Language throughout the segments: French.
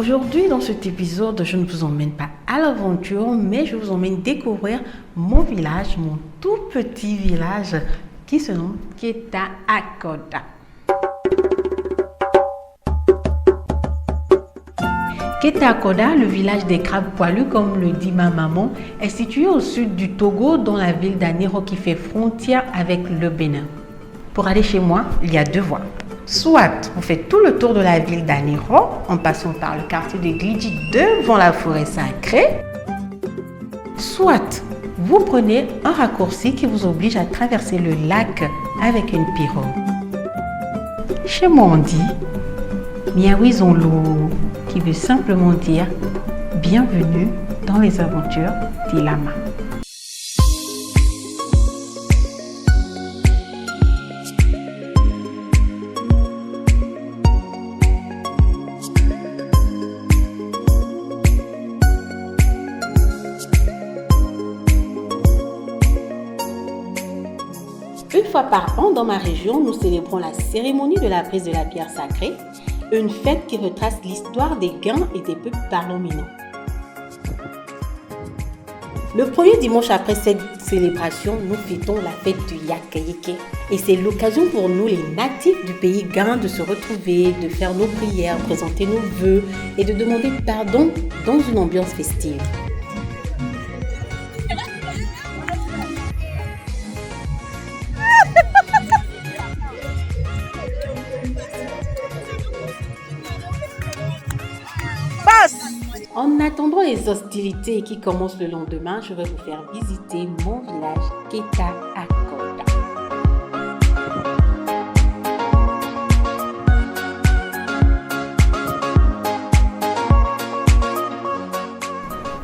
Aujourd'hui, dans cet épisode, je ne vous emmène pas à l'aventure, mais je vous emmène découvrir mon village, mon tout petit village qui se nomme Keta-Akoda. Keta-Akoda, le village des crabes poilus, comme le dit ma maman, est situé au sud du Togo, dans la ville d'Aniro qui fait frontière avec le Bénin. Pour aller chez moi, il y a deux voies. Soit vous faites tout le tour de la ville d'Aniro en passant par le quartier de Glidji devant la forêt sacrée, soit vous prenez un raccourci qui vous oblige à traverser le lac avec une pirogue. Chez moi on dit Miawizonlo, qui veut simplement dire bienvenue dans les aventures d'Ilama. Une fois par an dans ma région, nous célébrons la cérémonie de la prise de la pierre sacrée, une fête qui retrace l'histoire des Guins et des peuples parlant-minant. Le premier dimanche après cette célébration, nous fêtons la fête du Yakayeke. Et c'est l'occasion pour nous, les natifs du pays Guin, de se retrouver, de faire nos prières, présenter nos vœux et de demander pardon dans une ambiance festive. En attendant les hostilités qui commencent le lendemain, je vais vous faire visiter mon village Keta-Akoda.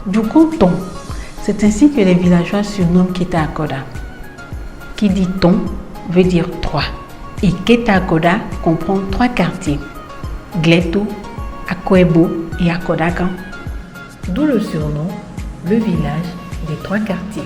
Du Ton, c'est ainsi que les villageois surnomment Keta-Akoda. Qui dit ton veut dire trois. Et Keta-Akoda comprend trois quartiers, Gleto, Akwebo et Akodakan. D'où le surnom, le village des trois quartiers.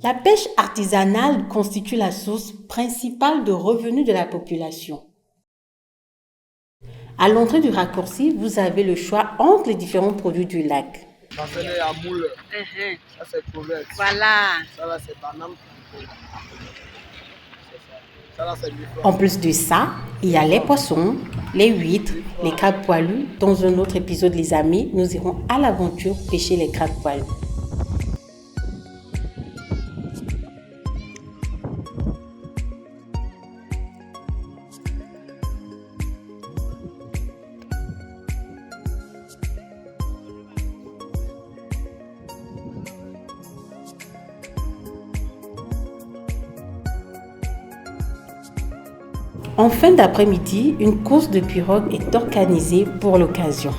La pêche artisanale constitue la source principale de revenus de la population. À l'entrée du raccourci, vous avez le choix entre les différents produits du lac. Ça c'est la moule, ça c'est crevette. Voilà. Ça là c'est banane. Ça là c'est mifron. En plus de ça, il y a les poissons, les huîtres, les crabes poilus. Dans un autre épisode, les amis, nous irons à l'aventure pêcher les crabes poilus. En fin d'après-midi, une course de pirogue est organisée pour l'occasion.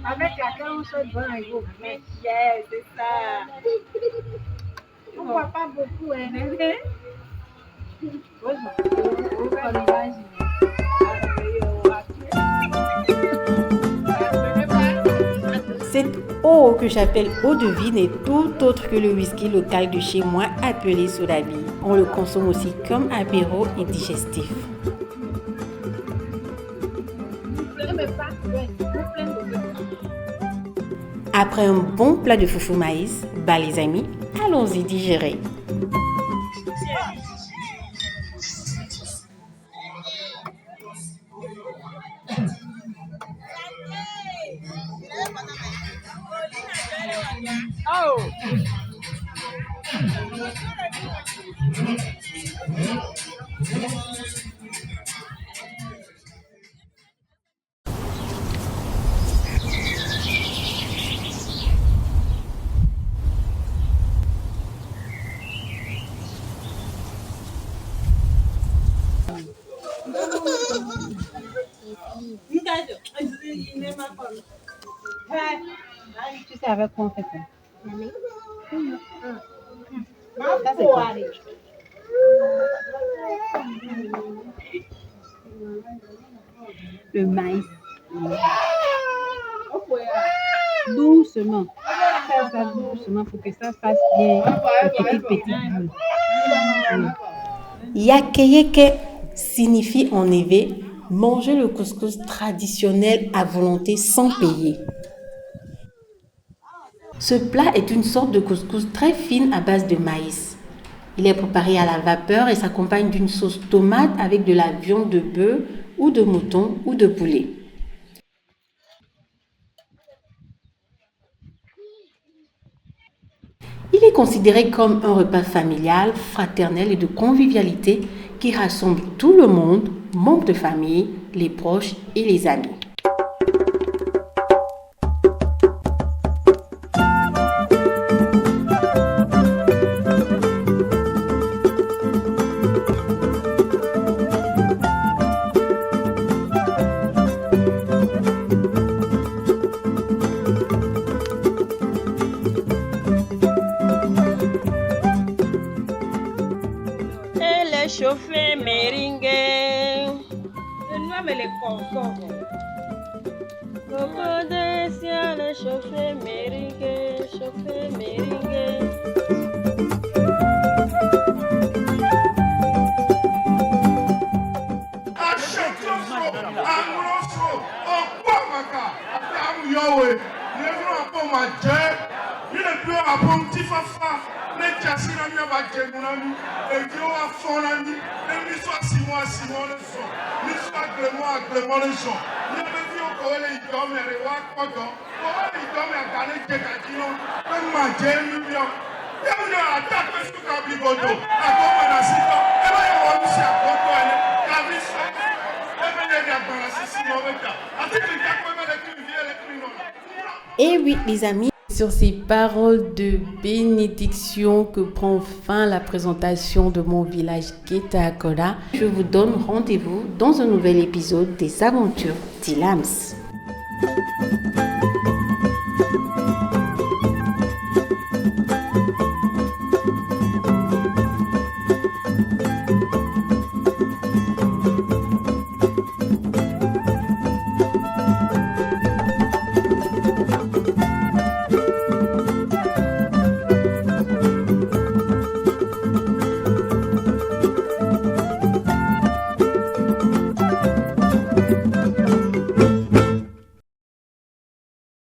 Avec laquelle on se bat et vous. Yes, c'est ça. On ne voit pas beaucoup, hein. Cette eau que j'appelle eau de vie n'est tout autre que le whisky local de chez moi appelé Sodabi. On le consomme aussi comme apéro et digestif. Après un bon plat de foufou maïs, bah les amis, allons-y digérer. Tu sais avec quoi on fait ça? Ça c'est quoi? Le maïs. Doucement. Faire ça doucement pour que ça fasse bien les petites boules. Yakeyeke signifie en éveil manger le couscous traditionnel à volonté sans payer. Ce plat est une sorte de couscous très fine à base de maïs. Il est préparé à la vapeur et s'accompagne d'une sauce tomate avec de la viande de bœuf ou de mouton ou de poulet. Il est considéré comme un repas familial, fraternel et de convivialité qui rassemble tout le monde, membres de famille, les proches et les amis. Chauffé meringue. Mais les concombre. Coco de ciel, chauffé meringue, chauffé meringue. Et oui, les amis, sur ces paroles de bénédiction que prend fin la présentation de mon village Keta-Akoda, je vous donne rendez-vous dans un nouvel épisode des aventures d'Ilams.